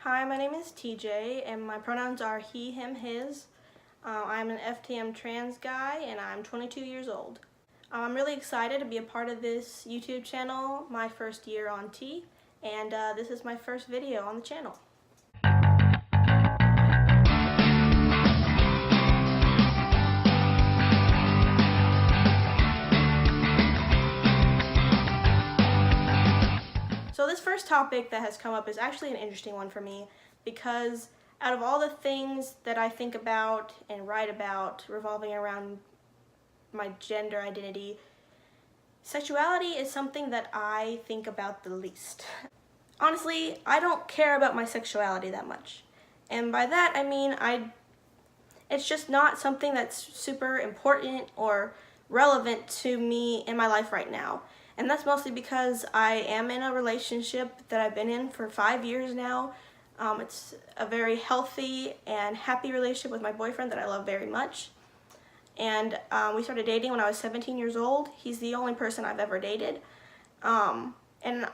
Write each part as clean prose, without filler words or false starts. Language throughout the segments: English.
Hi, my name is TJ, and my pronouns are he, him, his. I'm an FTM trans guy, and I'm 22 years old. I'm really excited to be a part of this YouTube channel, my first year on T, and this is my first video on the channel. So this first topic that has come up is actually an interesting one for me because out of all the things that I think about and write about revolving around my gender identity, sexuality is something that I think about the least. Honestly, I don't care about my sexuality that much. And by that I mean it's just not something that's super important or relevant to me in my life right now. And that's mostly because I am in a relationship that I've been in for 5 years now. It's a very healthy and happy relationship with my boyfriend that I love very much. And we started dating when I was 17 years old. He's the only person I've ever dated. And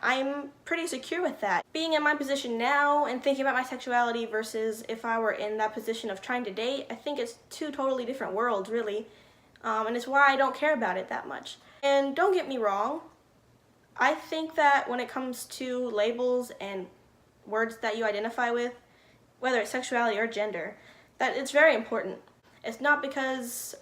I'm pretty secure with that. Being in my position now and thinking about my sexuality versus if I were in that position of trying to date, I think it's two totally different worlds, really. And it's why I don't care about it that much. And don't get me wrong, I think that when it comes to labels and words that you identify with, whether it's sexuality or gender, that it's very important. It's not because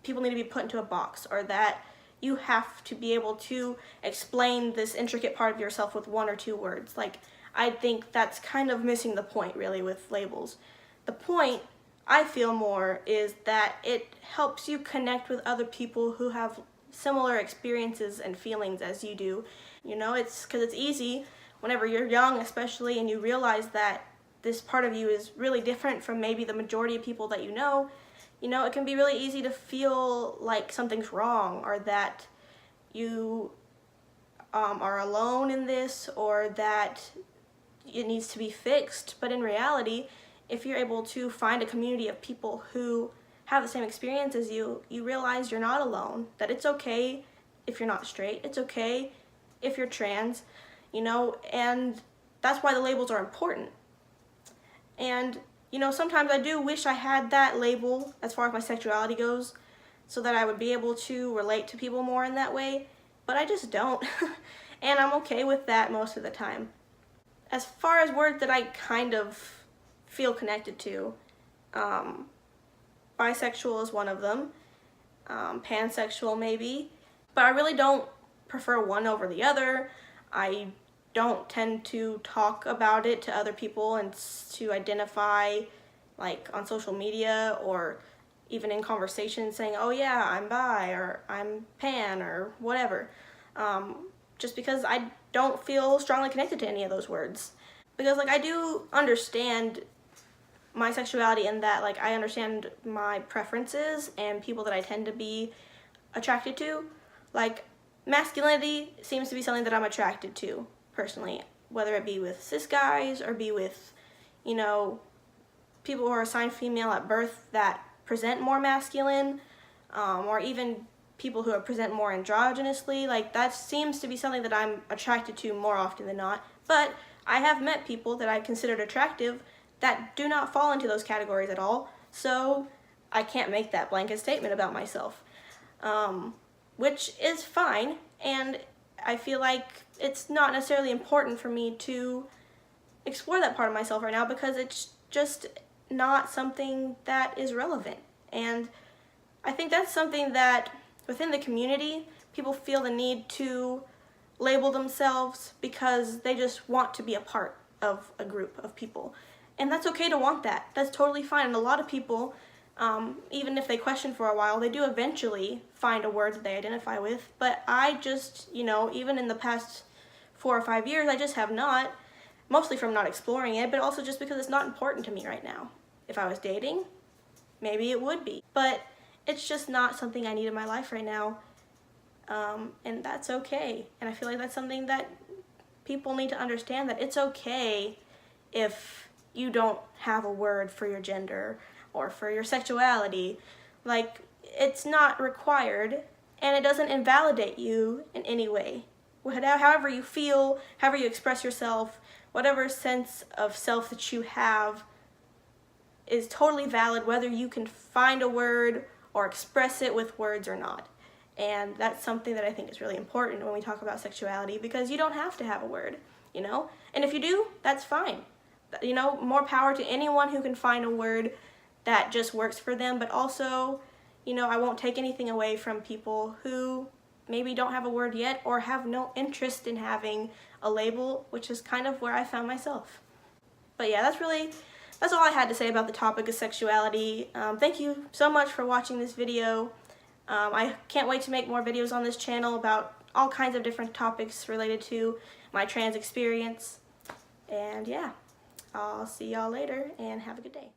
people need to be put into a box or that you have to be able to explain this intricate part of yourself with 1 or 2 words. Like, I think that's kind of missing the point, really, with labels. The point, I feel more, is that it helps you connect with other people who have similar experiences and feelings as you do. You know, it's because it's easy whenever you're young, especially, and you realize that this part of you is really different from maybe the majority of people that you know, it can be really easy to feel like something's wrong or that you are alone in this or that it needs to be fixed. But in reality, if you're able to find a community of people who have the same experience as you, you realize you're not alone, that it's okay if you're not straight, it's okay if you're trans, and that's why the labels are important. And sometimes I do wish I had that label as far as my sexuality goes so that I would be able to relate to people more in that way, but I just don't. And I'm okay with that most of the time. As far as words that I kind of feel connected to, bisexual is one of them, pansexual maybe, but I really don't prefer one over the other. I don't tend to talk about it to other people and to identify, like on social media or even in conversations, saying, oh yeah, I'm bi or I'm pan or whatever, just because I don't feel strongly connected to any of those words. Because I do understand my sexuality in that I understand my preferences and people that I tend to be attracted to. Masculinity seems to be something that I'm attracted to personally, whether it be with cis guys or be with people who are assigned female at birth that present more masculine, or even people who present more androgynously. That seems to be something that I'm attracted to more often than not. But I have met people that I considered attractive that do not fall into those categories at all, so I can't make that blanket statement about myself, which is fine, and I feel like it's not necessarily important for me to explore that part of myself right now because it's just not something that is relevant. And I think that's something that within the community, people feel the need to label themselves because they just want to be a part of a group of people. And that's okay to want that. That's totally fine. And a lot of people, even if they question for a while, they do eventually find a word that they identify with. But I just, even in the past 4 or 5 years, I just have not, mostly from not exploring it, but also just because it's not important to me right now. If I was dating, maybe it would be. But it's just not something I need in my life right now. And that's okay. And I feel like that's something that people need to understand, that it's okay if you don't have a word for your gender or for your sexuality. It's not required, and it doesn't invalidate you in any way. however you feel, however you express yourself, whatever sense of self that you have is totally valid, whether you can find a word or express it with words or not. And that's something that I think is really important when we talk about sexuality, because you don't have to have a word, you know? And if you do, that's fine. You know, more power to anyone who can find a word that just works for them, but also, you know, I won't take anything away from people who maybe don't have a word yet or have no interest in having a label, which is kind of where I found myself. But yeah, that's all I had to say about the topic of sexuality. Thank you so much for watching this video. I can't wait to make more videos on this channel about all kinds of different topics related to my trans experience. And yeah, I'll see y'all later and have a good day.